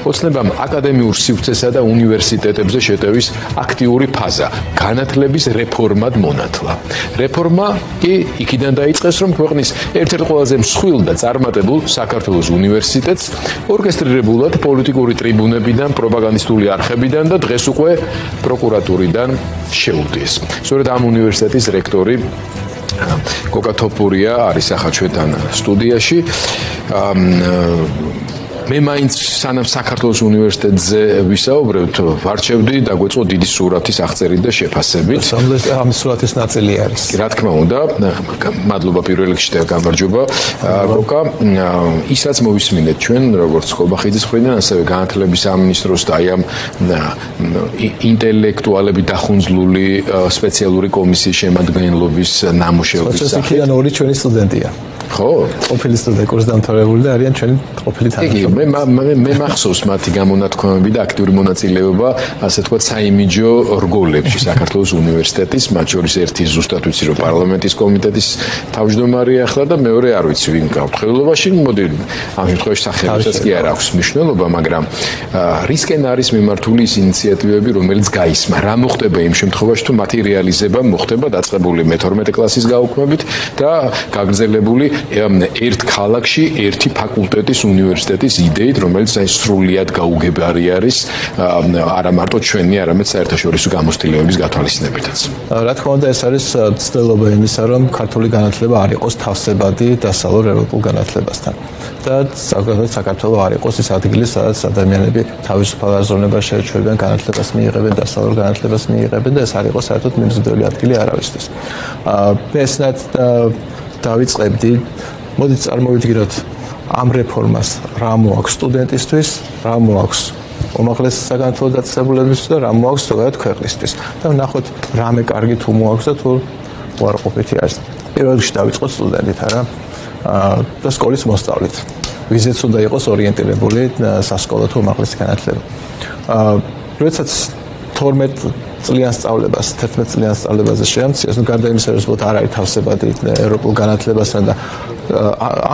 ოცნებამ აკადემიურ სივრცესა და უნივერსიტეტებზე შეტევის აქტიური ფაზა, განათლების რეფორმად მონათლა. რეფორმა კი იქიდან დაიწყეს, რომ ქვეყნის ერთ-ერთ ყველაზე მსხვილ და წარმატებულ საქართველოს უნივერსიტეტს ორკესტრირებულად პოლიტიკური ტრიბუნებიდან, პროპაგანდისტული არხებიდან და დღეს უკვე პროკურატურიდან შეუდგეს. სწორედ ამ უნივერსიტეტის რექტორი გოგა თოფურია არის ახლა ჩვენთან სტუდიაში. მე მაინც სანამ საქართველოს უნივერსიტეტზე ვისაუბრებთ, ვარჩევდი დაგვეწყო დიდი სურათის აღწერით და შეფასებით. ამ სურათის ნაწილი არის. რა თქმა უნდა, მადლობა პირველ რიგში და გამარჯობა. გოგა, ის რაც მოვისმინეთ ჩვენ, როგორც ხობახიძის მხრიდან, ასევე განათლების სამინისტროს და აი ამ ინტელექტუალები დახუნძლული სპეციალური კომისიის შემადგენლობის ნამუშევრის სახით. იქიდან ორი ჩვენი სტუდენტია. ხო, ყოფილი სტუდენტი კურსი დამთავრებული და არიან ჩვენი ყოფილი თანამშრომლები. მე მახსოვს მათი გამონათქვამები და აქტიური მონაწილეობა, ასე თქვათ, საიმიჯო რგოლებში საქართველოს უნივერსიტეტის, მათ შორის ერთი ზუსტად ვიცი, რომ პარლამენტის კომიტეტის თავმჯდომარეა ახლა და მეორე არ ვიცი ვინ გავრცელობაში, მოდი ამ შემთხვევაში სახელმწიფოსაც კი არ აქვს მნიშვნელობა, მაგრამ რისკენ არის მიმართული ის ინიციატივები, რომელიც გაისმა, რა მოხდება იმ შემთხვევაში, თუ მათი რეალიზება მოხდება დაწყებული მე-12 კლასის გაუქმებით და გაგრძელებული ერთ ქალაქში ერთი ფაკულტეტის უნივერსიტეტის იდეით, რომელიც აი სრულიად გაუგებარი არის არა მარტო ჩვენი, არამედ საერთაშორისო გამოცდილებების გათვალისწინებითაც. რა თქმა უნდა, ეს არის ცდელობა იმისა, რომ ქართული განათლება არ იყოს თავსებადი დასავლურ ევროპულ განათლებასთან. და საქართველოს არ იყოს ის ადგილი, სადაც ადამიანები თავისუფალ აზროვნებას შეეჩერებიან, განათლებას მიიღებენ, დასავლურ განათლებას მიიღებენ და ეს არ იყოს საერთოდ მიმზიდველი ადგილი არავისთვის. ესნად დავიწყებდი, მოდით წარმოვიდგინოთ ამ რეფორმას რა მოაქვს სტუდენტისთვის, რა მოაქვს უმაღლეს საგანათლებლო დაწესებულებისთვის და რა მოაქვს ზოგადად ქვეყნისთვის. და ვნახოთ რამე კარგი თუ მოაქვს და თუ უარყოფითი არის. პირველ რიგში დავიწყოთ სტუდენტით, არა? და სკოლის მოსწავლით. ვიზეც უნდა იყოს ორიენტირებული სასკოლო თუ უმაღლესი განათლება. როდესაც 12 წლიან სწავლებას, 11 წლიან სწავლებაზე შეამციეს, ну გარდა იმისა, რომ არ არის თავსებადი ევროპულ განათლებასთან და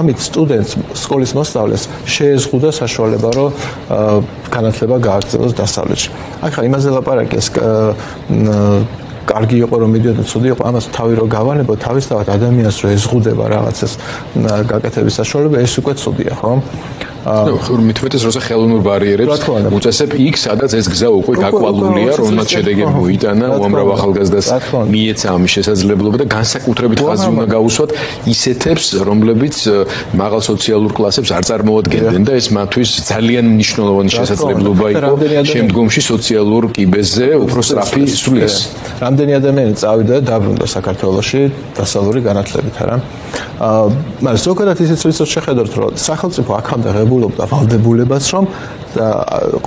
ამით სტუდენტს სკოლის მოსწავლეს შეეზღუდა საშუალება, რომ განათლება გააგრძელოს დასავლეთში. ახლა იმაზე ლაპარაკი ეს კარგი იყო რომ მიდიოდა, ცუდი იყო, ამას თავი რო გავალებო, თავისთავად ადამიანს რო ეზღუდება რაღაცას გაკეთების საშუალება, ეს უკვე ცუდია, ხო? მithumetes როცა ხელოვნურ ბარიერებს უწესებ იქ, სადაც ეს გზა უკვე გაკვალულია, რომელმაც შედეგები მოიტანა, უამრავ ახალგაზრდას მიეცა ამის შესაძლებლობა და განსაკუთრებით ხაზი უნდა გაუსვათ ისეთებს, რომლებიც მაღალ სოციალურ კლასებს არ წარმოადგენდნენ და ეს მათთვის ძალიან მნიშვნელოვანი შესაძლებლობა იყო შემდგომში სოციალურ კიბეზე უფრო სწრაფი სulis. რამდენი ადამიანი წავიდა და დაბრუნდა საქართველოში დასავლური განათლებით, არა? მაგრამ ზოგადად ისიც ვიცით შეხედოთ, რომ სახელმწიფო აქამდე ღებულობდა ვალდებულებას, რომ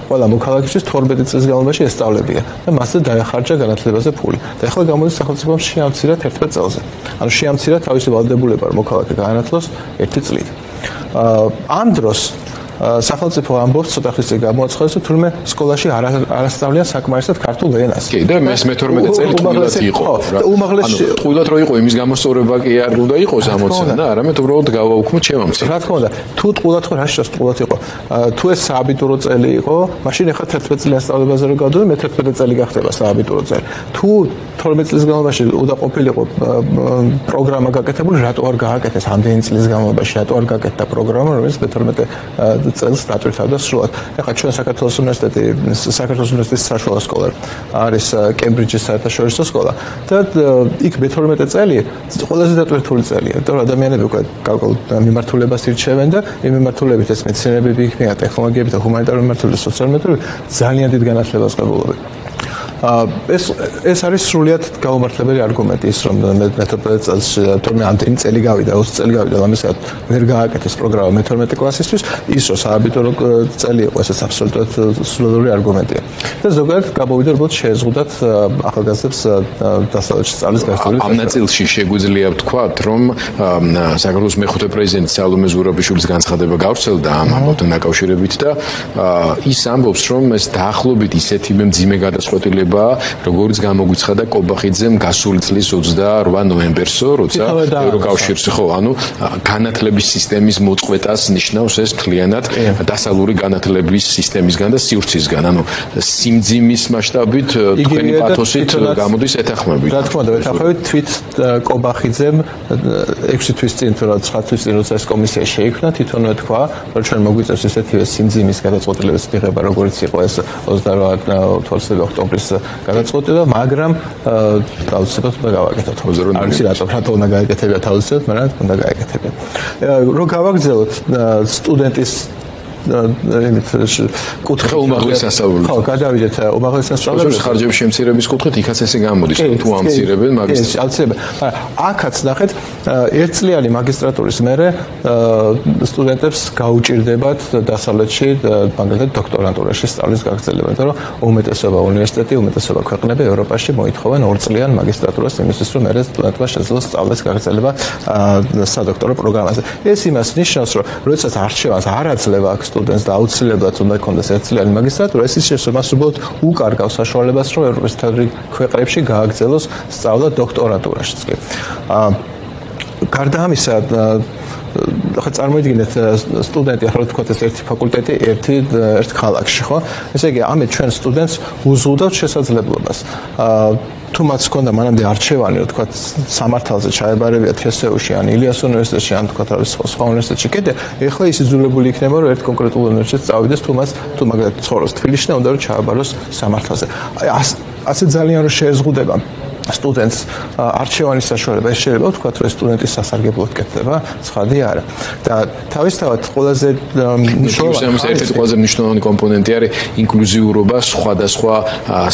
ყველა მოქალაქისთვის 12 წლის განმავლობაში ესწავლებია და მასზე დაეხარჯა განათლებაზე ფული. და ახლა გამოდის სახელმწიფომ შეამცირა 11 წელზე. ანუ შეამცირა თავისი ვალდებულება, რომ მოქალაქე გაანათლოს 1 წლით. ამ დროს სახელმწიფო ამბობს ცოტა ხნის წინ გამოაცხადეს, რომ თურმე სკოლაში არასწავლიან საკმარისად ქართულ ენას. კი, და ეს მე-12 წელი თულად იყო. უმაღლესი თულად რო იყო იმის გამოსწორება კი არ უნდა იყოს ამოცანა და არამედ უბრალოდ გავაუქმოთ შემამცირ. რა თქმა უნდა, თუ თულად ხო რა შეიძლება თულად იყო. თუ ეს სააბიტურო წელი იყო, მაშინ ახლა 11 წლიან სწავლებაზე რო გავდივარ, მე-11 წელი გახდება სააბიტურო წელი. თუ 12 წლის განმავლობაში უნდა ყოფილიყო პროგრამა გაკეთებული, რატო არ გააკეთეს ამდენი წლის განმავლობაში, რატო არ გაკეთდა პროგრამა, რომელიც მე-12 წელს დატვირთავდა სრულად. ახლა ჩვენ საქართველოს უნივერსიტეტის საშუალო სკოლა არის კემბრიჯის საერთაშორისო სკოლა და იქ მე-12 წელი ყველაზე დატვირთული წელია, იმიტომ რომ ადამიანები უკვე მიმართულებას ირჩევენ და იმ მიმართულებით ეს მეცნიერები, ბიოქიმია, ტექნოლოგიები და ჰუმანიტარული მიმართულება, სოციალურ ძალიან დიდ განათლებას ყებულობენ. ეს არის სრულიად გაუმართლებელი არგუმენტი ის რომ მე-12 წელს თორმე ამდენი წელი გავიდა 20 წელი გავიდა ამისად ვერ გააკეთეს პროგრამა მე-12 კლასისთვის ის რომ სააბიტურო წელი იყო ეს აბსოლუტურად სრულიად არგუმენტია და ზოგადად გამოვიდა რომ შეეზღუდათ ახალგაზრდებს დასავლეთში სწავლის გასწავლით ამ ნაწილში შეგვიძლია ვთქვათ რომ საქართველოს მეხუთე პრეზიდენტი სალომე ზურაბიშვილის განცხადება გავრცელდა ამ ამბავთან დაკავშირებით და ის ამბობს რომ ეს დაახლოებით ისეთი მძიმე გადაწყვეტილება ხდება, როგორც გამოგვიცხადა კობახიძემ გასული წლის 28 ნოემბერსო, როცა ევროკავშირს ხო, ანუ განათლების სისტემის მოწყვეტას ნიშნავს ეს მთლიანად დასავლური განათლების სისტემისგან და სივრცისგან. ანუ სიმძიმის მასშტაბით თქვენი პათოსით გამოდის ეთანხმებით. რა თქმა უნდა, ეთანხმებით თვით კობახიძემ 6 თვის წინ თუ 9 თვის წინ როცა ეს კომისია შეიქმნა, თვითონვე თქვა, რომ ჩვენ მოგვიწევს ესეთივე სიმძიმის გადაწყვეტილების მიღება, როგორც იყო ეს 28 ოქტომბრის გადაწყვეტილება, მაგრამ თავისუფლად უნდა გავაკეთოთ. არ ვიცი რატო უნდა გააკეთებინა თავისუფლად, მაგრამ უნდა გააკეთებინა. რომ გავაგრძელოთ სტუდენტის კუთხე უმაღლეს სასწავლებლად. ხო, გადავიდეთ უმაღლეს სასწავლებლად. ხარჯების შემცირების კუთხით იქაც ესე გამოდის, თუ ამცირებენ მაგისტრატურას. აქაც ნახეთ, ერთწლიანი მაგისტრატურის მერე სტუდენტებს გაუჭირდებათ დასავლეთში, მაგალითად დოქტორანტურაში სწავლის გაგრძელება, იმიტომ რომ უმეტესობა უნივერსიტეტი, უმეტესობა ქვეყნები ევროპაში მოითხოვენ 2 წლიან მაგისტრატურას იმისთვის, რომ მერე სტუდენტმა შეძლოს სწავლის გაგრძელება სადოქტორო პროგრამაზე. ეს იმას ნიშნავს, რომ როდესაც არჩევანს არ აძლევა აქ სტუდენტს და აუცილებლად უნდა იქონდეს ერთწლიანი მაგისტრატურა, ეს მას უბრალოდ უკარგავს საშუალებას, რომ ევროპის მთავარ ქვეყნებში გააგრძელოს სწავლა დოქტორანტურაშიც კი. გარდა ამისა, ხა წარმოიდგინეთ სტუდენტი, ახლა თქვათ ეს ერთი ფაკულტეტი ერთ ქალაქში, ხო? ესე იგი, ამით ჩვენ სტუდენტს უზღუდავთ შესაძლებლობას. თუ მას ჰქონდა მანამდე არჩევანი, რომ თქვათ სამართალზე ჩაებარებიათ თესეუში, ან ილიას უნივერსიტეტში, ან თქვათ არის სხვა უნივერსიტეტში, კიდე ეხლა ის იძულებული იქნება, რომ ერთ კონკრეტულ უნივერსიტეტს წავიდეს, თუ მაგალითად ცხოვრობს თბილისში და უნდა რომ ჩააბაროს სამართალზე. აი ასე ძალიან რომ შეეზღუდება სტუდენტს არჩევანის საშუალება, ეს შეიძლება ვთქვათ, რომ სტუდენტის სასარგებლოდ კეთდება, ცხადი არა. და თავისთავად ყველაზე ყველაზე მნიშვნელოვანი კომპონენტი არის ინკლუზიურობა სხვადასხვა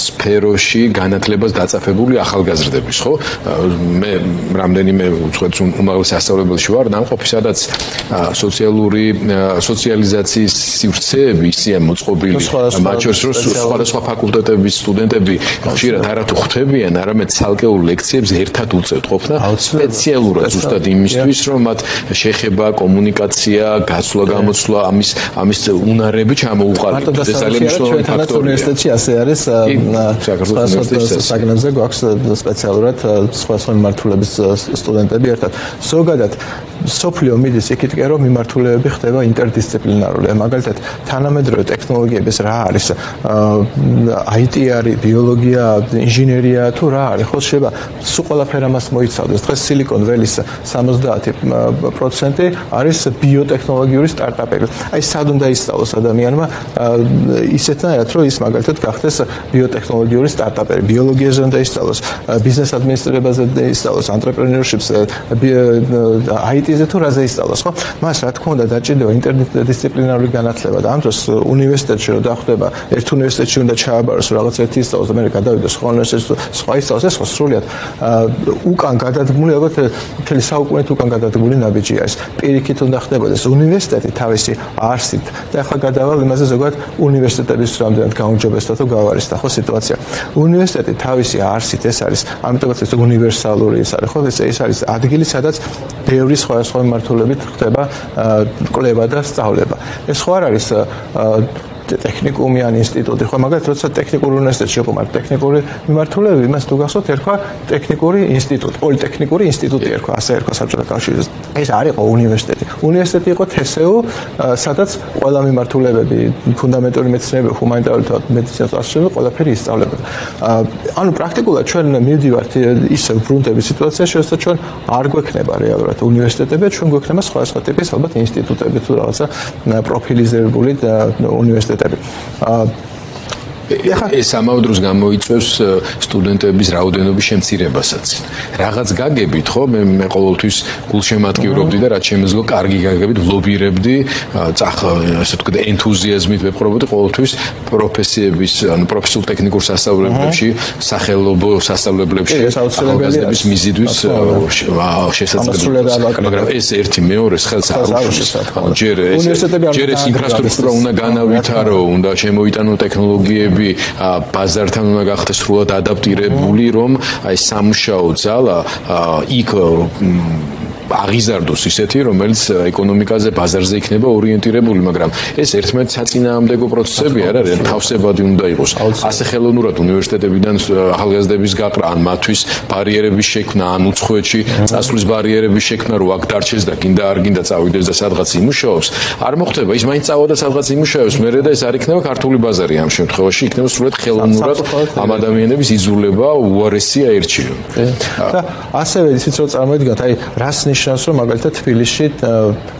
სფეროში განათლებას დაწაფებული ახალგაზრდების, ხო? მე რამდენიმე უცხოეთს უმაღლეს სასწავლებელში ვარ, ნამყოფი, სადაც სოციალიზაციის სივრცეები ისეა მოწყობილი, მათ შორის რომ სხვადასხვა ფაკულტეტების სტუდენტები ხშირად არათუ ხვდებიან, არამედ ცალკეულ ლექციებს ერთად უწევთ ყოფნა სპეციალურად ზუსტად იმისთვის, რომ მათ შეხება, კომუნიკაცია, გაცვლა-გამოცვლა, ამის უნარები ჩამოუყალიბდეთ. ეს ძალიან მნიშვნელოვანი ფაქტორია. უნივერსიტეტში ასე არის, საგნებზე გვაქვს სპეციალურად სხვა მიმართულების სტუდენტები ერთად. ზოგადად სოფლიო მიდის იქითკენ, რომ მიმართულებები ხდება ინტერდისციპლინარული. მაგალითად, თანამედროვე ტექნოლოგიები ეს რა არის? IT არის, ბიოლოგია, ინჟინერია თუ რა არის? ხო, შეიძლება სულ ყველაფერი ამას მოიცავდეს. დღეს Silicon Valley-ს 70% არის ბიოტექნოლოგიური სტარტაპები. აი, სად უნდა ისწავლოს ადამიანმა ისეთნაირად, რომ ის მაგალითად გახდეს ბიოტექნოლოგიური სტარტაპები. ბიოლოგიაზე უნდა ისწავლოს, ბიზნეს ადმინისტრირებაზე ისწავლოს, entrepreneurship-ზე, IT-ზე თუ რაზე ისწავლოს, ხო? მას რა თქმა უნდა დაჭირდება ინტერდისციპლინარული განათლება და ამ დროს უნივერსიტეტში რომ დახვდება, ერთ უნივერსიტეტში უნდა ჩააბაროს, რაღაც ერთი ისწავლოს და მე გადავიდოს სხვა უნივერსიტეტში, სხვა ისწავლოს, ეს ხო სრულიად უკან გადადგმული, ალბათ მთელი საუკუნით უკან გადადგმული ნაბიჯია ეს. პირიქით უნდა ხდებოდეს უნივერსიტეტი თავისი არსით და ახლა გადავალ იმაზე ზოგადად უნივერსიტეტების რამდენად გაუმჯობესდა თუ გავარისდა ხო სიტუაცია. უნივერსიტეტი თავისი არსით ეს არის, ამიტომაც ეს უნივერსალური ის არის, ხო, ეს არის ადგილი, სადაც ბევრი სხვადასხვა მიმართულებით ხდება კვლევა და სწავლება. ეს ხო არ არის ტექნიკუმი ან ინსტიტუტი, ხო, მაგალითად, როცა ტექნიკური უნივერსიტეტში იყო, მაგრამ ტექნიკური მიმართულები, იმას თუ გახსოვთ, ერქვა ტექნიკური ინსტიტუტი, პოლიტექნიკური ინსტიტუტი ერქვა, ასე ერქვა საბჭოთა კავშირის. ეს არ იყო უნივერსიტეტი. უნივერსიტეტი იყო თესეუ, სადაც ყველა მიმართულებები, ფუნდამენტური მეცნიერება, ჰუმანიტარული მედიცინა, ასწავლებელი, ყველაფერი ისწავლებოდა. ანუ პრაქტიკულად ჩვენ მივდივართ ისე ბრუნდების სიტუაციაში, როცა ჩვენ არ გვექნება რეალურად უნივერსიტეტები, ჩვენ გვექნება სხვადასხვა ტიპის ალბათ ინსტიტუტები თუ რაღაცა პროფილიზებული უნივერსიტეტები. ეს ამავდროულად გამოიწვევს სტუდენტების რაოდენობის შემცირებასაც. რაღაც გაგებით, ხო, მე ყოველთვის გულშემატკივრობდი და რაც შემეძლო კარგი გაგებით ვლობირებდი, ასე ვთქვათ, ენთუზიაზმით ვეპყრობოდი ყოველთვის პროფესიების, ანუ პროფესიულ ტექნიკურ სასწავლებლებში, სახელობო სასწავლებლებში ახალგაზრდების მიზიდვის შესაძლებლობას. მაგრამ ეს ერთი მეორეს ხელს არ უშლის. ჯერ ეს ინფრასტრუქტურა უნდა განავითარო, უნდა შემოიტანო ტექნოლოგიები, ბაზართან უნდა გახდეს სრულად ადაპტირებული, რომ აი სამუშაო ძალა იქ აღიზარდოს ისეთი, რომელიც ეკონომიკაზე, ბაზარზე იქნება ორიენტირებული, მაგრამ ეს ერთმანეთს საწინააღმდეგო პროცესები არ არის, თავსებადი უნდა იყოს. ასე ხელოვნურად უნივერსიტეტებიდან ახალგაზრდების გაყრა, ან მათთვის ბარიერების შექმნა, ან უცხოეთში წასვლის ბარიერების შექმნა, რომ აქ დარჩეს და გინდა არ გინდა წავიდეს და სადღაც იმუშაობს, არ მოხდება. ის მაინც წავა და სადღაც იმუშაობს, მერე და ეს არ იქნება ქართული ბაზარი ამ შემთხვევაში, იქნება სრულად ხელოვნურად ამ ადამიანების იზოლება, უარესია ერჩიო. და ასევე ისიც რომ წარმოიდგინოთ, აი რას ნიშნავს, რომ მაგალითად თბილისში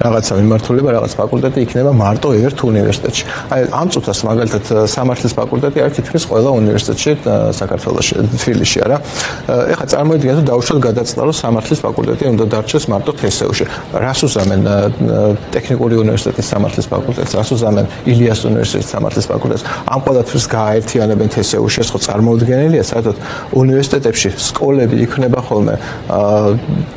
რაღაცა მიმართულება, რაღაც ფაკულტეტი იქნება მარტო ერთ უნივერსიტეტში. აი ამ წუთას მაგალითად სამართლის ფაკულტეტი არის თითქმის ყველა უნივერსიტეტში საქართველოში, თბილისში არა. ეხლა წარმოიდგინოთ, რომ დაუშვათ გადაწყდა, რომ სამართლის ფაკულტეტი უნდა დარჩეს მარტო თესეუში. რას უზამენ ტექნიკური უნივერსიტეტის სამართლის ფაკულტეტს, რას უზამენ ილიას უნივერსიტეტის სამართლის ფაკულტეტს? ამ ყველაფერს გააერთიანებენ თესეუში, ეს ხო წარმოუდგენელია, საერთოდ უნივერსიტეტებში სკოლები იქნება ხოლმე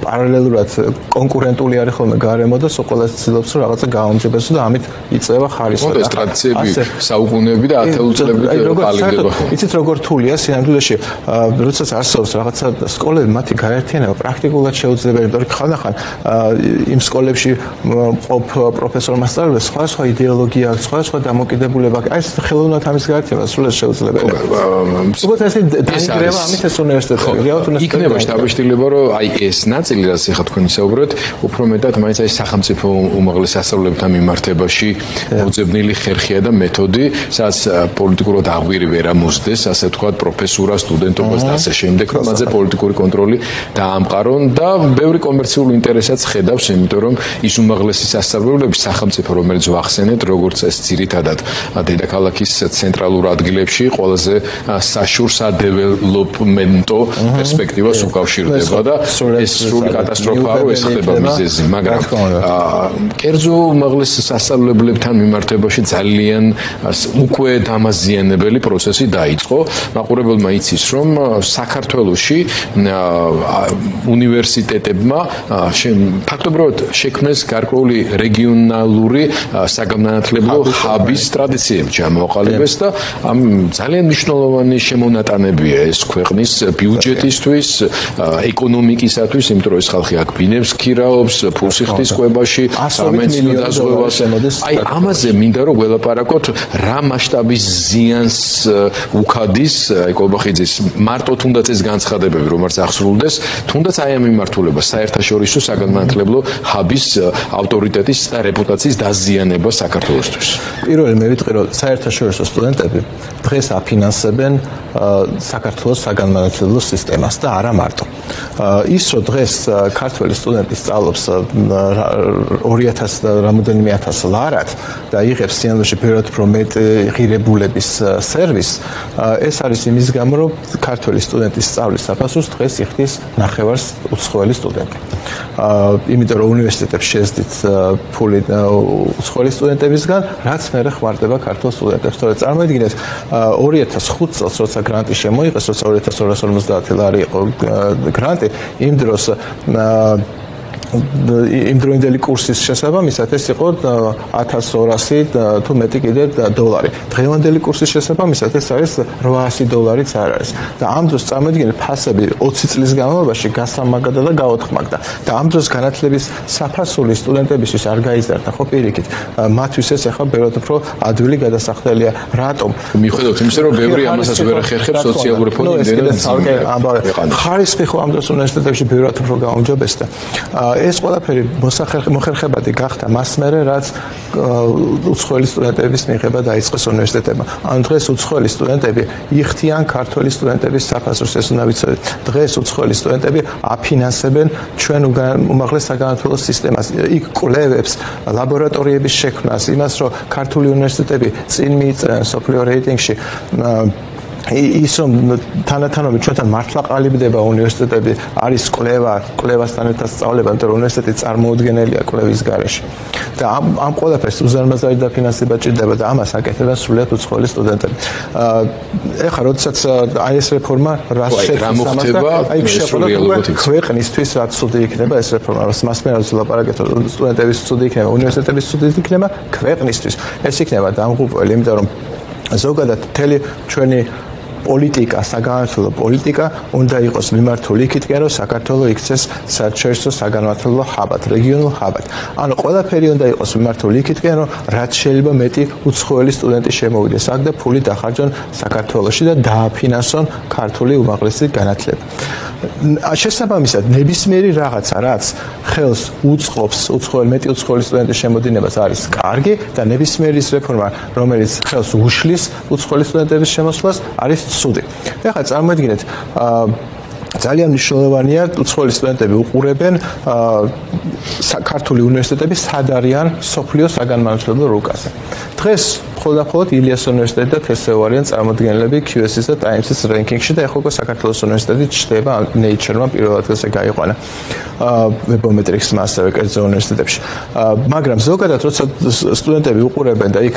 პარალელურად კონკურენტული არის ხოლმე გარემო და სკოლას ცდილობს რომ რაღაცა გააუმჯობესოს და ამით იწევა ხარისხი. ეს ტრადიციები, საუკუნეები და ათეულ წლები ყალიბდება. იცით როგორ რთულია სინამდვილეში, როდესაც არსებობს რაღაცა სკოლები, მათი გაერთიანება პრაქტიკულად შეუძლებელია, იმიტომ რომ ხანდახან იმ სკოლებში ყოფ პროფესორ-მასწავლებლებს სხვა იდეოლოგია აქვს, სხვა დამოკიდებულება აქვს. აი ეს ხელოვნურად ამის გაერთიანება სრულად შეუძლებელია. უბრალოდ ესე დაიგრევა ამით ეს უნივერსიტეტები. იქნება შთაბეჭდილება, რომ აი ეს ნაწილი, რაც ახლა თქვენ ისაუბრეთ, უფრო მეტად მაინც აი სახელმწიფო უმაღლეს სასწავლებელთა მიმართებაში მოძებნილი ხერხია და მეთოდი, სადაც პოლიტიკურად აღვირი ვერ ამოსდეს, ასე ვთქვათ, პროფესურა, სტუდენტობას და ასე შემდეგ, რომ მათზე პოლიტიკური კონტროლი დაამყარონ და ბევრი კომერციული ინტერესაც ხედავს, იმიტომ რომ ის უმაღლესი სასწავლებლები სახელმწიფო, რომელიც ვახსენეთ, როგორც ეს ძირითადად დედაქალაქის ცენტრალურ ადგილებში ყველაზე საშურ სადეველოპმენტო პერსპექტივას უკავშირდება და ეს სრული კატასტროფაა, რომ ეს ხდება მიზეზი, მაგრამ კერძო უმაღლეს სასწავლებლებთან მიმართებაში ძალიან უკვე დამაზიანებელი პროცესი დაიწყო. მაყურებელმა იცის, რომ საქართველოში უნივერსიტეტებმა ფაქტობრივად შექმნეს გარკვეული რეგიონალური საგანმანათლებლო ჰაბის ტრადიციები ჩამოაყალიბეს და ამ ძალიან მნიშვნელოვანი შემონატანებია ეს ქვეყნის ბიუჯეტისთვის, ეკონომიკისათვის, იმიტომ რომ ეს ხალხი აქ ბინებს ქირაობს, ფულს იხდის კვებაში, სამედიცინო დაზღვევას. აი ამაზე მინდა რომ ველაპარაკოთ, რა მასშტაბის ზიანს უქადის კობახიძის მარტო თუნდაც ეს განცხადებები, რომელიც აღსრულდეს, თუნდაც აი ამ მიმართულებას საერთაშორისო საგანმანათლებლო ჰაბის ავტორიტეტის და რეპუტაციის დაზიანება საქართველოსთვის. პირველი მე ვიტყვი, რომ საერთაშორისო სტუდენტები დღეს აფინანსებენ საქართველოს საგანმანათლებლო სისტემას და არა მარტო. ის რომ დღეს ქართველი სტუდენტი სწავლობს 2000 და რამოდენიმე ათას ლარად და იღებს სინამდვილეში ბევრად უფრო მეტი ღირებულების სერვისს, ეს არის იმის გამო, რომ ქართველი სტუდენტის სწავლის საფასურს დღეს იხდის ნახევარს უცხოელი სტუდენტი. იმიტომ რომ უნივერსიტეტებში შეძდით ფული უცხოელი სტუდენტებისგან, რაც მერე ხმარდება ქართულ სტუდენტებს. თორე წარმოიდგინეთ 2005 წელს, როცა გრანტი შემოიღეს, როცა 2250 ლარი იყო გრანტი, იმ დროს იმდროინდელი კურსის შესაბამისად ეს იყო 1200 თუ მეტი კიდე დოლარი. დღევანდელი კურსის შესაბამისად ეს არის 800 დოლარიც არ არის. და ამ დროს წარმოიდგინეთ ფასები 20 წლის განმავლობაში გასამაგდა და გაოთხმაგდა. და ამ დროს განათლების საფასური სტუდენტებისთვის არ გაიზარდა, ხო პირიქით. მათთვის ეს ახლა ბევრად უფრო ადვილი გადასახდელია. რატომ? მიუხედავად იმისა, რომ ბევრი ამასაც ვერ ახერხებს სოციალური ფონდი იმდენად ხარისხი ხო ამ დროს უნივერსიტეტებში ბევრად უფრო გაუმჯობესდა. ეს ყველაფერი მოხერხებადი გახდა მას მერე, რაც უცხოელი სტუდენტების მიღება დაიწყეს უნივერსიტეტებმა. ანუ დღეს უცხოელი სტუდენტები იხდიან ქართველი სტუდენტების საფასურს, ეს უნდა ვიცოდეთ. დღეს უცხოელი სტუდენტები აფინანსებენ ჩვენ უმაღლეს საგანმანათლებლო სისტემას, იქ კვლევებს, ლაბორატორიების შექმნას, იმას, რომ ქართული უნივერსიტეტები წინ მიიწევენ სოფლიო რეიტინგში. ის რომ თანათანობით ჩვენთან მართლა ყალიბდება უნივერსიტეტები, არის კვლევასთან ერთად სწავლება, იმიტომ რომ უნივერსიტეტი წარმოუდგენელია კვლევის გარეშე. და ამ ყველაფერს უზარმაზარი დაფინანსება ჭირდება და ამას აკეთებენ სრულიად უცხოელი სტუდენტები. ეხლა როდესაც აი ეს რეფორმა რას მოხდება, ქვეყნისთვის რაც ცუდი იქნება ეს რეფორმა, მას მე რაც ვლაპარაკეთ, სტუდენტების ცუდი იქნება, უნივერსიტეტების ცუდი იქნება, ქვეყნისთვის ეს იქნება დამღუპველი, იმიტომ რომ ზოგადად მთელი ჩვენი პოლიტიკა, საგანმანათლებლო პოლიტიკა უნდა იყოს მიმართული იქითკენ, რომ საქართველო იქცეს საერთაშორისო საგანმანათლებლო ჰაბად, რეგიონულ ჰაბად. ანუ ყველაფერი უნდა იყოს მიმართული იქითკენ, რომ რაც შეიძლება მეტი უცხოელი სტუდენტი შემოვიდეს აქ და ფული დახარჯონ საქართველოში და დააფინანსონ ქართული უმაღლესი განათლება. შესაბამისად, ნებისმიერი რაღაცა, რაც ხელს უწყობს მეტი უცხოელი სტუდენტის შემოდინებას არის კარგი და ნებისმიერი ის რეფორმა, რომელიც ხელს უშლის უცხოელი სტუდენტების შემოსვლას, არის ცუდი. ეხლა წარმოიდგინეთ, ძალიან მნიშვნელოვანია უცხოელი სტუდენტები უყურებენ ქართული უნივერსიტეტები სად არიან მსოფლიო საგანმანათლებლო რუკაზე. დღეს მხოლოდ ილიას უნივერსიტეტი და თესეო არიან წარმოდგენილები QS-ის და Times-ის რენკინგში და ეხლა უკვე საქართველოს უნივერსიტეტი ჩნდება Nature-მა პირველ ადგილზე გაიყვანა. Webometrics-მა ასევე კერძო უნივერსიტეტებში. მაგრამ ზოგადად როცა სტუდენტები უყურებენ და იქ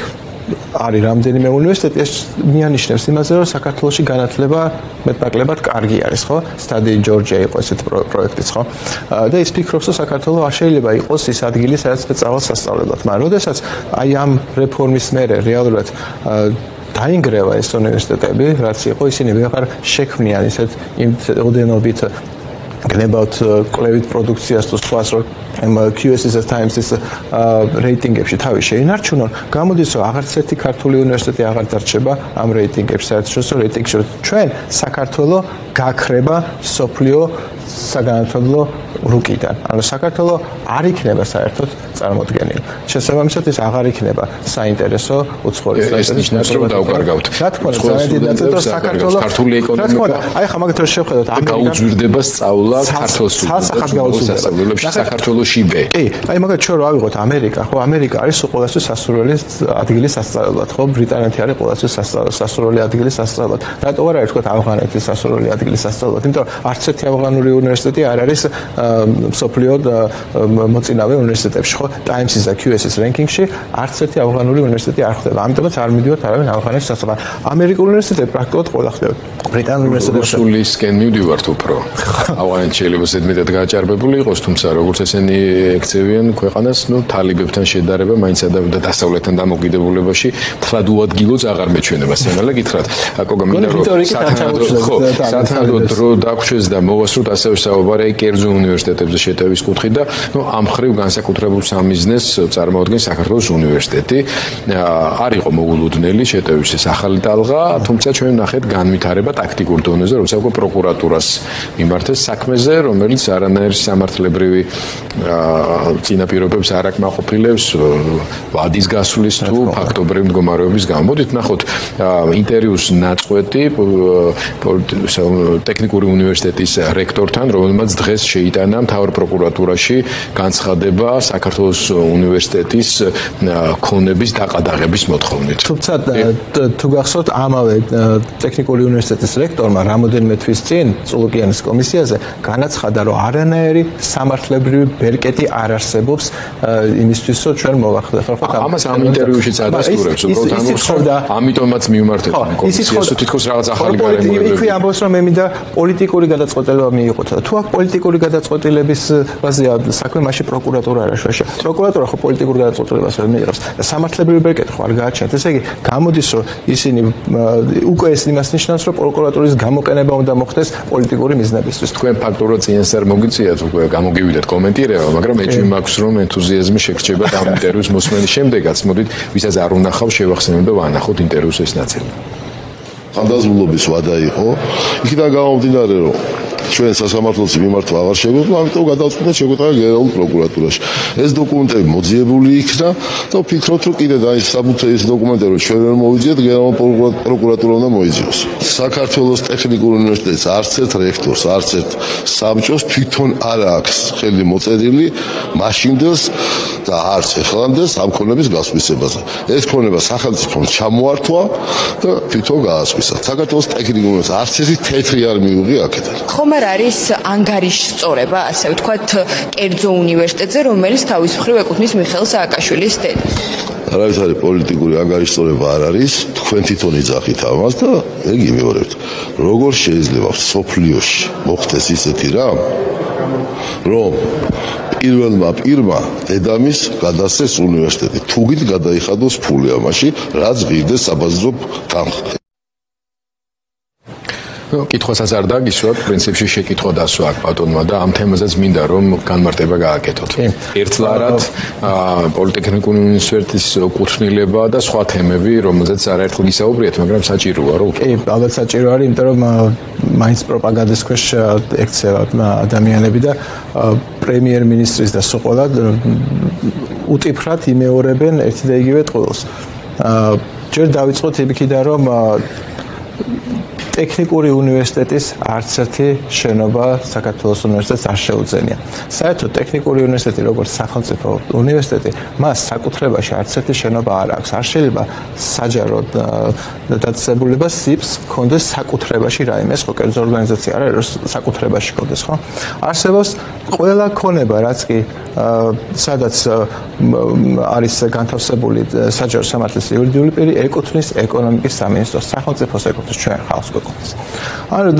არის რამდენიმე უნივერსიტეტი, ეს მიანიშნებს იმაზე, რომ საქართველოში განათლება მეტნაკლებად კარგი არის, ხო? Study Georgia იყო ესეთი პროექტიც, ხო? და ის ფიქრობს, რომ საქართველო არ შეიძლება იყოს ის ადგილი, სადაც მეწავალ სასწავლებლად. მაგრამ როდესაც აი ამ რეფორმის მერე რეალურად დაინგრევა ეს უნივერსიტეტები, რაც იყო, ისინი ვეღარ შექმნიან ისეთ იმ ოდენობით გნებავთ კლევით პროდუქციას თუ სხვას, რომ QS-ის და Times-ის რეიტინგებში თავი შეინარჩუნონ, გამოდის, რომ აღარც ერთი ქართული უნივერსიტეტი აღარ დარჩება ამ რეიტინგებში, საერთაშორისო რეიტინგში. ჩვენ საქართველო გაქრება მსოფლიო საგანმანათლებლო რუკიდან. ანუ საქართველო არ იქნება საერთოდ წარმოდგენილი. შესაბამისად, ის აღარ იქნება საინტერესო უცხოელი სტუდენტების რომ დავკარგავთ. რა თქმა უნდა, ძალიან დიდ საქართველოს ქართული ეკონომიკა. აი ხა მაგათ რომ შევხედოთ, გაუძვირდება სწავლა ქართულში. სასწავლებლებში საქართველოშივე. კი, აი მაგათ ჩვენ რა ავიღოთ ამერიკა, ხო? ამერიკა არის ყოველთვის სასურველი ადგილი სასწავლებლად, ხო? ბრიტანეთი არის ყოველთვის სასურველი ადგილი სასწავლებლად. რატო არ არის თქვა ავღანეთი სასურველი ადგილი სასწავლებლად? იმიტომ რომ არც ერთი ავღანური უნივერსიტეტი არ არის მსოფლიო მოწინავე უნივერსიტეტებში, ხო? Times-ის და QS-ის რენკინგში არც ერთი ავღანური უნივერსიტეტი არ ხდება. ამიტომაც არ მიდივართ არავინ ავღანეთის სასწავლებლად. ამერიკული უნივერსიტეტები პრაქტიკულად ყველა ხდება. ბრიტანული უნივერსიტეტები რუსულისკენ მივდივართ უფრო. ავღანეთი შეიძლება ზედმეტად გააჭარბებული იყოს, თუმცა როგორც ესენი ექცევიან ქვეყანას, თალიბებთან შედარება მაინც და დასავლეთთან დამოკიდებულებაში თლად უადგილოც აღარ მეჩვენება. სენალა გითხრათ, აკოგა მინდა რომ სათანადო დრო დაგვრჩეს და მოვასწროთ ასევე საუბარი კერძო უნივერსიტეტებზე შეტევის კუთხით და ამ ხრივ განსაკუთრებულ სამიზნეს წარმოადგენს საქართველოს უნივერსიტეტი. არ იყო მოულოდნელი შეტევისთვის ახალი ტალღა, თუმცა ჩვენ ნახეთ განვითარება ტაქტიკურ დონეზე, როცა უკვე პროკურატურას მიმართეს საქმეზე, რომელიც არანაირი სამართლებრივი წინაპირობებს არ აკმაყოფილებს ვადის გასვლის თუ ფაქტობრივი მდგომარეობის გამო. მოდით ნახოთ ინტერვიუს ნაწყვეტი ტექნიკური უნივერსიტეტის რექტორთან, რომელმაც დღეს შეიტანა მთავარ პროკურატურაში განცხადება საქართველოს უნივერსიტეტის ქონების დაყადაღების მოთხოვნით. თუმცა თუ გახსოვთ, ამავე ტექნიკური უნივერსიტეტის რექტორმა რამოდენიმე თვის წინ წულუკიანის კომისიაზე განაცხადა, რომ არანაირი სამართლებრივი ბერკეტი არ არსებობს იმისთვის, რომ ჩვენ მოვახდეთ. ამას ამ ინტერვიუშიც ადასტურებს, უბრალოდ ამიტომაც მივმართეთ კომისიას, თითქოს რაღაც ახალი გარემოებები. იქვე ამბობს, რომ მე მინდა პოლიტიკური გადაწყვეტილება მიიღოთ. თუ აქ პოლიტიკური გადაწყვეტილების ბაზაა საქმე, მაშინ პროკურატურა არ შეშა. პროკურატურა ხო პოლიტიკურ გადაწყვეტილებას ვერ მიიღებს. სამართლებრივი ბერკეტი ხო არ გააჩნიათ. ესე იგი, გამოდის, რომ ისინი უკვე ეს იმას ნიშნავს, რომ პროკურატურის გამოყენება უნდა მოხდეს პოლიტიკური მიზნებისთვის. თქვენ ფაქტურად წინასწარ მოგიწიათ, უკვე გამოგივიდეთ კომენტირება, მაგრამ ეჭვი მაქვს, რომ ენთუზიაზმი შეგრჩება ამ ინტერვიუს მოსმენის შემდეგაც. მოდით, ვისაც არ უნახავ, შევახსენებ და ვანახოთ ინტერვიუს ეს ნაწილი. ხანდაზმულობის ვადა იყო, იქიდან გამომდინარე, რომ ჩვენ სასამართლოს მიმართვა აღარ შეგვეძლო, ამიტომ გადავწყვიტე შეგვეყარა გენერალურ პროკურატურაში. ეს დოკუმენტები მოძიებული იქნა და ვფიქრობთ, რომ კიდე დაის საბუთე ის დოკუმენტები, რომ ჩვენ ვერ მოვიძიეთ, გენერალურ პროკურატურამ უნდა მოიძიოს. საქართველოს ტექნიკური უნივერსიტეტის არც ერთ რექტორს, არც ერთ საბჭოს თვითონ არ აქვს ხელი მოწერილი მაშინდელს და არც ეხლამდელს ამ ქონების გასვისებაზე. ეს ქონება სახელმწიფომ ჩამოართვა და თვითონ გაასვისა. საქართველოს ტექნიკური უნივერსიტეტს არც ერთი თეთრი არ მიუღია აქედან. ხომ არ არის ანგარიშსწორება, ასე ვთქვათ, კერძო უნივერსიტეტზე, რომელიც თავის მხრივ ეკუთვნის მიხეილ სააკაშვილის დედას? არავის არის პოლიტიკური ანგარიშსწორება არ არის, თქვენ თვითონ იძახით ამას და ეგი მეორებთ. როგორ შეიძლება სოფლიოში მოხდეს ისეთი რამ, რომ პირველმა პირმა დედამის გადასცეს უნივერსიტეტი, თუგით გადაიხადოს ფული ამაში, რაც ღირდეს საბაზრო თანხა. კითხვასაც არ დაგისვათ, პრინციპში შეკითხვა დასვა აქ ბატონმა და ამ თემაზეც მინდა რომ განმარტება გააკეთოთ. ერთლარად პოლიტექნიკური უნივერსიტეტის კუთვნილება და სხვა თემები, რომელზეც არაერთხელ გისაუბრეთ, მაგრამ საჭიროა რომ კი, ალბათ საჭირო არის, იმიტომ რომ მაინც პროპაგანდის ქვეშ ექცევა ადამიანები და პრემიერ-მინისტრის და სულ ყველა უტიფრად იმეორებენ ერთი და იგივე ტყუილს. ჯერ დავიწყოთ იქიდან რომ ტექნიკური უნივერსიტეტის არც ერთი შენობა საქართველოს უნივერსიტეტს არ შეუძენია. საერთოდ ტექნიკური უნივერსიტეტი როგორც სახელმწიფო უნივერსიტეტი, მას საკუთრებაში არც ერთი შენობა არ აქვს. არ შეიძლება საჯარო დაწესებულება SIPS კონდეს საკუთრებაში რაიმე, ხო, კერძო ორგანიზაცია არ არის საკუთრებაში კონდეს, ხო? არსებობს ყველა ქონება, რაც კი სადაც არის განთავსებული საჯარო სამართლის იურიდიული პირი, ეკუთვნის ეკონომიკის სამინისტროს, სახელმწიფოს ეკუთვნის ჩვენ ხალხს. ანუ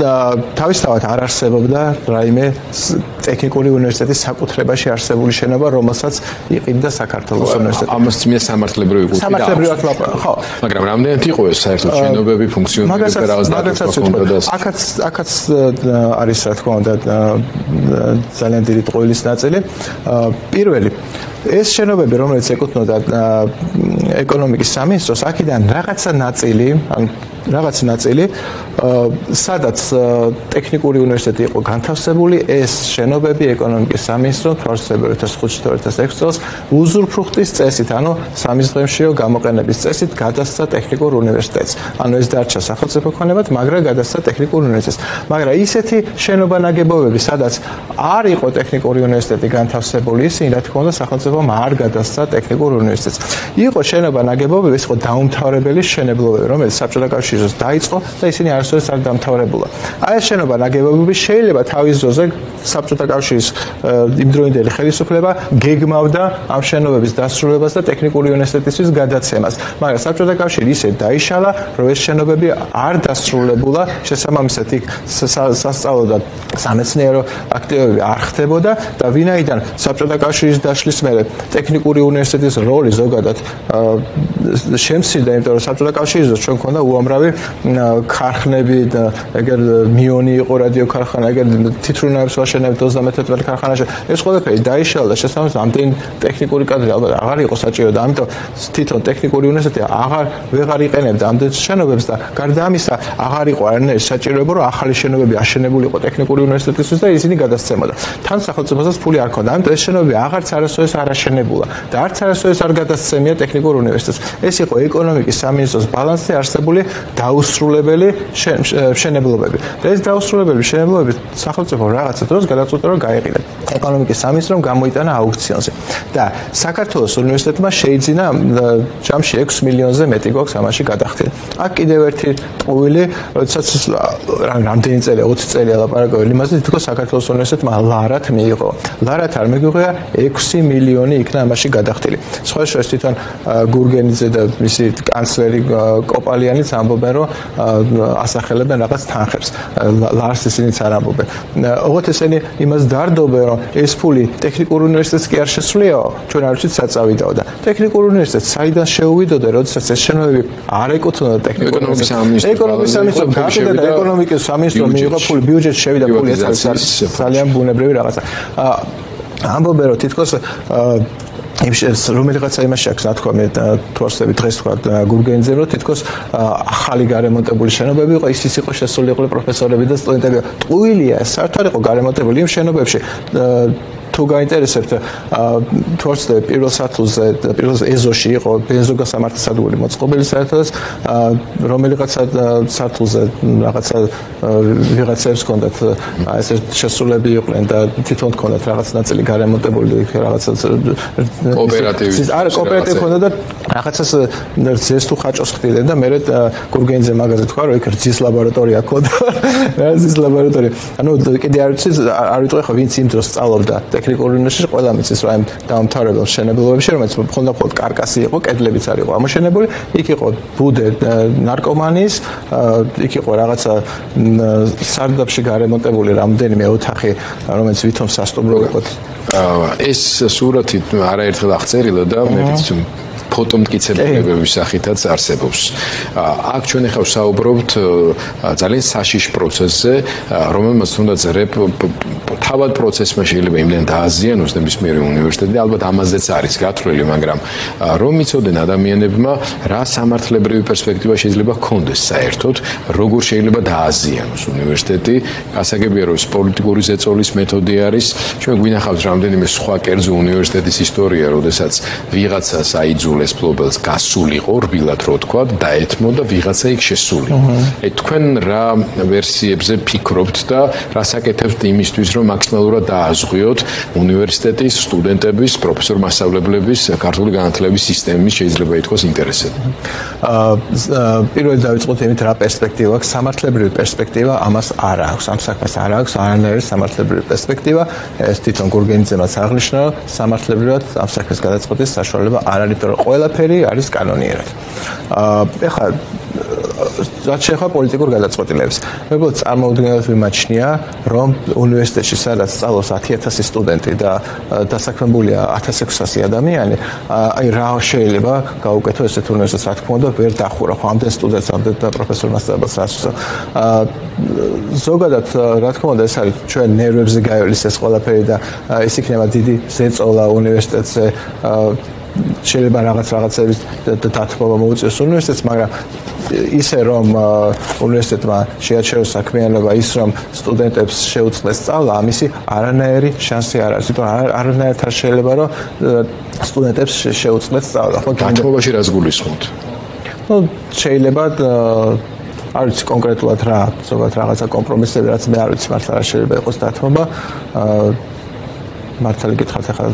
თავისთავად არ არსებობდა რაიმე ტექნიკური უნივერსიტეტის საკუთრებაში არსებული შენობა, რომელსაც იყიდა საქართველოს უნივერსიტეტი. ამას წმინდა სამართლებრივი კუთხით. სამართლებრივად ხო. მაგრამ რამდენად იყო ეს საერთოდ შენობები ფუნქციონირებდა და რაღაც დაკითხვა ჰქონდა. აქაც არის რა თქმა უნდა ძალიან დიდი ტყუილის ნაწილი. პირველი ეს შენობები, რომელიც ეკუთვნოდა ეკონომიკის სამინისტროს, აქედან რაღაცა ნაწილი, სადაც ტექნიკური უნივერსიტეტი იყო განთავსებული, ეს შენობები ეკონომიკის სამინისტრომ 2005-2006 წელს უზურპრუხტის წესით, ანუ სამიზღემშეო გამოყენების წესით გადასცა ტექნიკურ უნივერსიტეტს. ანუ ეს დარჩა სახელმწიფო ქონებად, მაგრამ გადასცა ტექნიკურ უნივერსიტეტს. მაგრამ ისეთი შენობა ნაგებობები, სადაც არ იყო ტექნიკური უნივერსიტეტი განთავსებული, ისინი რა თქმა უნდა სახელმწიფომ არ გადასცა ტექნიკურ უნივერსიტეტს. იყო შენობა ნაგებობები, ის იყო დაუმთავრებელი მშენებლობები, რომელიც საბჭოთა კავშირის დაიწყო და ისინი არასდროს არ დამთავრებულა. აი ეს შენობა ნაგებობები შეიძლება თავის ძროზე საბჭოთა კავშირის იმდროინდელი ხელისუფლება გეგმავდა ამ შენობების დასრულებას და ტექნიკური უნივერსიტეტისთვის გადაცემას. მაგრამ საბჭოთა კავშირი ისე დაიშალა, რომ ეს შენობები არ დასრულებულა, შესაბამისად იქ სასწავლო და სამეცნიერო აქტივობები არ ხდებოდა და ვინაიდან საბჭოთა კავშირის დაშლის მერე ტექნიკური უნივერსიტეტის როლი ზოგადად შემცირდა, იმიტომ რომ საბჭოთა კავშირის დროს ჩვენ ქონდა უამრავი ქარხნები და ეგერ მიონი იყო რადიოქარხანა, ეგერ თითრუნაებს ვაშენებთ 31 ქარხანაში. ეს ყველაფერი დაიშალა და შესაბამისად ამდენი ტექნიკური კადრი ალბათ აღარ იყო საჭირო და ამიტომ თვითონ ტექნიკური უნივერსიტეტი ვეღარ იყენებდა ამდენ შენობებს და გარდა ამისა აღარ იყო არანაირი საჭიროება, რომ ახალი შენობები აშენებულიყო ტექნიკური უნივერსიტეტისთვის და ისინი გადასცემოდა. თან სახელმწიფოსაც ფული არ ქონდა. ამიტომ ეს შენობები აღარც არასოდეს არ აშენებულა და არც არასოდეს არ გადასცემია ტექნიკურ უნივერსიტეტს. ეს იყო ეკონომიკის სამინისტროს ბალანსზე არსებული დაუსრულებელი მშენებლობები. და ეს დაუსრულებელი მშენებლობები სახელმწიფო რაღაცა დროს გადაწყვიტა, რომ გაეყიდა ეკონომიკის სამინისტრომ გამოიტანა აუქციონზე. და საქართველოს უნივერსიტეტმა შეიძინა ჯამში 6 მილიონზე მეტი გვაქვს ამაში გადახდილი. აქ კიდევ ერთი ტყუილი, როდესაც რამდენი წელია, 20 წელია ლაპარაკობენ იმაზე, თითქოს საქართველოს უნივერსიტეტმა ლარად მიიღო. ლარად არ მიგვიღია 6 მილიონი იქნა ამაში გადახდილი. სხვა შორის თვითონ გურგენიძე და მისი კანცლერი კოპალიანიც ამბობენ, რომ ასახელებენ რაღაც თანხებს. ლარს ისინიც არ ამბობენ. ოღონდ ესენი იმას დარდობენ, რომ ეს ფული ტექნიკურ უნივერსიტეტს კი არ შესულიაო, ჩვენ არ ვიცით საწავიდაო და ტექნიკურ უნივერსიტეტს საიდან შეუვიდოდა, როდესაც ეს შენობები არ ეკუთვნოდა ტექნიკურ უნივერსიტეტს. ეკონომიკის სამინისტრომ გააკეთა და ეკონომიკის სამინისტრომ მიიღო ფული, ბიუჯეტში შევიდა ფული, ეს არის ძალიან ბუნებრივი რაღაცა. ამბობენ, რომ თითქოს რომელიღაცა იმაში აქვს ნათქვა, მე თვალსები დღეს თქვა გურგენიძემ, რომ თითქოს ახალი გარემონტებული შენობები იყო, ის იყო შესულიყო პროფესორები და სტუდენტები. ტყუილია, საერთოდ იყო გარემონტებული იმ შენობებში. თუ გაინტერესებთ, თორსტე პირველ სართულზე, პირველ ეზოში იყო ბენზოგასამართლის სადგური მოწყობილი საერთოდ, რომელიღაცა სართულზე რაღაცა ვიღაცებს ჰქონდათ ესე შესრულები იყვნენ და თვითონ ჰქონდათ რაღაც ნაწილი გარემონტებული, რაღაცა კოოპერატივი. არა, კოოპერატივი ჰქონდა და რაღაცას რძეს თუ ხაჭოს ხდიდნენ და მერე გურგენიძე მაგაზე თქვა, რომ იქ რძის ლაბორატორია ჰქონდა. რძის ლაბორატორია. ანუ კიდე არ ვიტყვი ხო ვინც იმ დროს სწავლობდა ტექნიკურ უნივერსიტეტში, ყველა მიცის რომ ამ დაამთავრებელ მშენებლობებში, რომელიც მხოლოდ კარკასი იყო, კედლებიც არ იყო ამოშენებული, იქ იყო ბუდე ნარკომანიის, იქ იყო რაღაცა სარდაფში გარემონტებული რამდენიმე ოთახი, რომელიც ვითომ სასტუმრო იყო. ეს სურათი არაერთხელ აღწერილა და მე ვიცი ფოტომტკიცებულებების სახითაც არსებობს. აქ ჩვენ ახლა ვსაუბრობთ ძალიან საშიშ პროცესზე, რომელმაც თუნდაც თავად პროცესმა შეიძლება იმდენ დააზიანოს ნებისმიერი უნივერსიტეტი, ალბათ ამაზეც არის გათვლილი, მაგრამ რომ იცოდნენ ადამიანებმა, რა სამართლებრივი პერსპექტივა შეიძლება ჰქონდეს საერთოდ, როგორ შეიძლება დააზიანოს უნივერსიტეტი, გასაგებია რომ პოლიტიკური ზეწოლის მეთოდი არის. ჩვენ გვინახავს რამდენიმე სხვა კერძო უნივერსიტეტის ისტორია, როდესაც ვიღაცას აიძულეს ფლობელს გასულიყო, რბილად რო თქვა, დაეთმო და ვიღაცა იქ შესულიყო. თქვენ რა ვერსიებზე ფიქრობთ და რას აკეთებთ იმისთვის, რომ მაქსიმალურად დააზღვიოთ უნივერსიტეტის სტუდენტების, პროფესორ-მასწავლებლების ქართული განათლების სისტემის შეიძლება ითქვას ინტერესები. პირველად დავიწყოთ იმით, რა პერსპექტივა აქვს, სამართლებრივი პერსპექტივა ამას არ აქვს. ამ საქმეს არ აქვს არანაირი სამართლებრივი პერსპექტივა. ეს თვითონ გურგენიძემაც აღნიშნა, სამართლებრივად ამ საქმეს გადაწყვეტის საშუალება არ არის, იმიტომ რომ ყველაფერი არის კანონიერად. ეხლა რაც შეეხება პოლიტიკურ გადაწყვეტილებას. მეუბნებოდ წარმოუდგენლად ვიმაჩნია, რომ უნივერსიტეტში სადაც სწავლობს 10,000 სტუდენტი და დასაქმებულია 1600 ადამიანი, აი რა შეიძლება გაუკეთო ესეთ უნივერსიტეტს, რა თქმა უნდა, ვერ დახურა ხო ამდენ სტუდენტს, ამდენ პროფესორ-მასწავლებელს რაც ზოგადად რა თქმა უნდა ეს არის ჩვენ ნერვებზე გაივლის ეს ყველაფერი და ის იქნება დიდი ზეწოლა უნივერსიტეტზე შეიძლება რაღაცების დათმობა მოუწიოს უნივერსიტეტს, მაგრამ ისე რომ უნივერსიტეტმა შეაჩეროს საქმიანობა ის რომ სტუდენტებს შეუწყდეს სწავლა, ამისი არანაირი შანსი არ არის. იმიტომ არანაირად არ შეიძლება რომ სტუდენტებს შეუწყდეს სწავლა. ხო, დათმობაში რას გულისხმობთ? ნუ შეიძლება არ ვიცი კონკრეტულად რა, ზოგადად რაღაცა კომპრომისები, რაც მე არ ვიცი მართლა რა შეიძლება იყოს დათმობა. მართალი გითხართ ახლა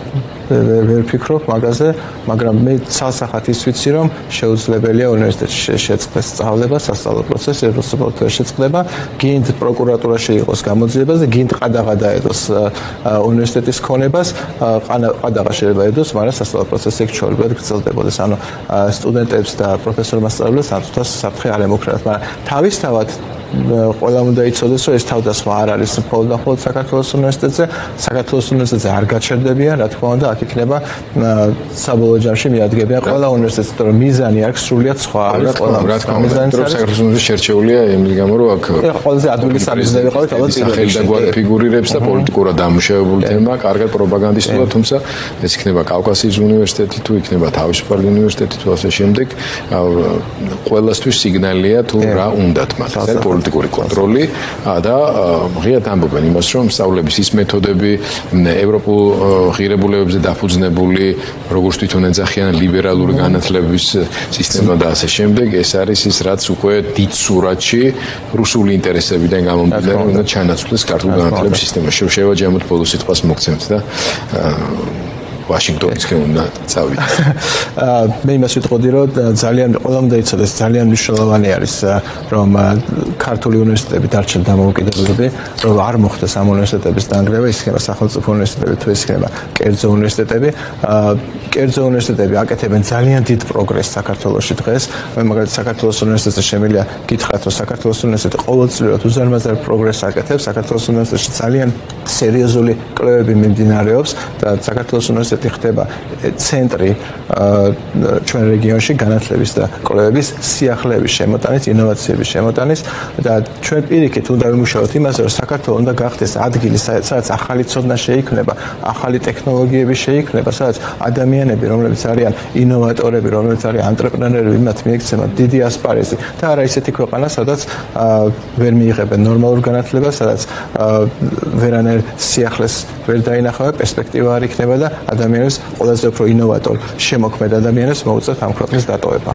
ვერ ფიქრობ მაგაზე, მაგრამ მე ცალსახად ის ვიცი, რომ შეუძლებელია უნივერსიტეტში შეწყდეს სწავლება, სასწავლო პროცესი, როდესაც ვერ შეწყდება, გინდ პროკურატურაში იყოს გამოძიებაზე, გინდ ყადაღა ედოს უნივერსიტეტის ქონებას, ყადაღა შეიძლება ედოს, მაგრამ სასწავლო პროცესი ეგ ჩვეულებრივად გრძელდებოდეს. ანუ სტუდენტებს და პროფესორ-მასწავლებლებს ამ თავს საფრთხე არ ემუქრებათ, მაგრამ თავისთავად ყველამ უნდა იცოდეს, რომ ეს თავდასხმა არ არის მხოლოდ საქართველოს უნივერსიტეტზე. საქართველოს უნივერსიტეტზე არ გაჩერდებიან, რა თქმა უნდა, აქ იქნება საბოლოო ჯამში მიადგებიან ყველა უნივერსიტეტს, იმიტომ რომ მიზანი აქვს სრულიად სხვა. რა თქმა უნდა, საქართველოს უნივერსიტეტი შერჩეულია იმის გამო, რომ აქ ყველაზე ადმინისტრაციული ვიყავით, ალბათ სახელი და გვარი ფიგურირებს და პოლიტიკურად დამუშავებული თემა, კარგად პროპაგანდისტულად, თუმცა ეს იქნება კავკასიის უნივერსიტეტი თუ იქნება თავისუფალი უნივერსიტეტი თუ ასე შემდეგ, ყველასთვის სიგნალია თუ რა უნდათ მათ. პოლიტიკური კონტროლი და ღიად ამბობენ იმას, რომ სწავლების ის მეთოდები ევროპულ ღირებულებებზე დაფუძნებული, როგორც თვითონ ეძახიან ლიბერალური განათლების სისტემა და ასე შემდეგ, ეს არის ის, რაც უკვე დიდ სურათში რუსული ინტერესებიდან გამომდინარე უნდა ჩანაცვლეს ქართულ განათლების სისტემაში. შევაჯამოთ ბოლოს სიტყვას მოგცემთ და ვაშინგტონისკენ უნდა წავიდე. მე იმას ვიტყოდი, რომ ძალიან ყველამ დაიცოდეს, ძალიან მნიშვნელოვანი არის, რომ ქართული უნივერსიტეტები დარჩენ დამოუკიდებლები, რომ არ მოხდეს ამ უნივერსიტეტების დანგრევა, ის იქნება სახელმწიფო უნივერსიტეტები თუ ის იქნება კერძო უნივერსიტეტები. კერძო უნივერსიტეტები აკეთებენ ძალიან დიდ პროგრესს საქართველოში დღეს. მე მაგალითად საქართველოს უნივერსიტეტზე შემიძლია გითხრათ, რომ საქართველოს უნივერსიტეტი ყოველწლიურად უზარმაზარ პროგრესს აკეთებს. საქართველოს უნივერსიტეტში ძალიან სერიოზული კვლევები მიმდინარეობს და საქართველოს უნივერსიტეტი ხდება ცენტრი ჩვენ რეგიონში განათლების და კვლევების სიახლეების შემოტანის, ინოვაციების შემოტანის და ჩვენ პირიქით უნდა ვიმუშაოთ იმაზე, რომ საქართველო უნდა გახდეს ადგილი, სადაც ახალი ცოდნა შეიქმნება, ახალი ტექნოლოგიები შეიქმნება, სადაც ადამიანები, რომლებიც არიან ინოვატორები, რომლებიც არიან ანტრეპრენერები, მათ მიექცემათ დიდი ასპარეზი და არა ისეთი ქვეყანა, სადაც ვერ მიიღებენ ნორმალურ განათლებას, სადაც ვერანაირ სიახლეს ვერ დაინახავენ, პერსპექტივა არ იქნება და ადამიანებს ყველაზე უფრო ინოვატორ შემოქმედ ადამიანებს მოუწევთ ამ ქვეყნის დატოვება.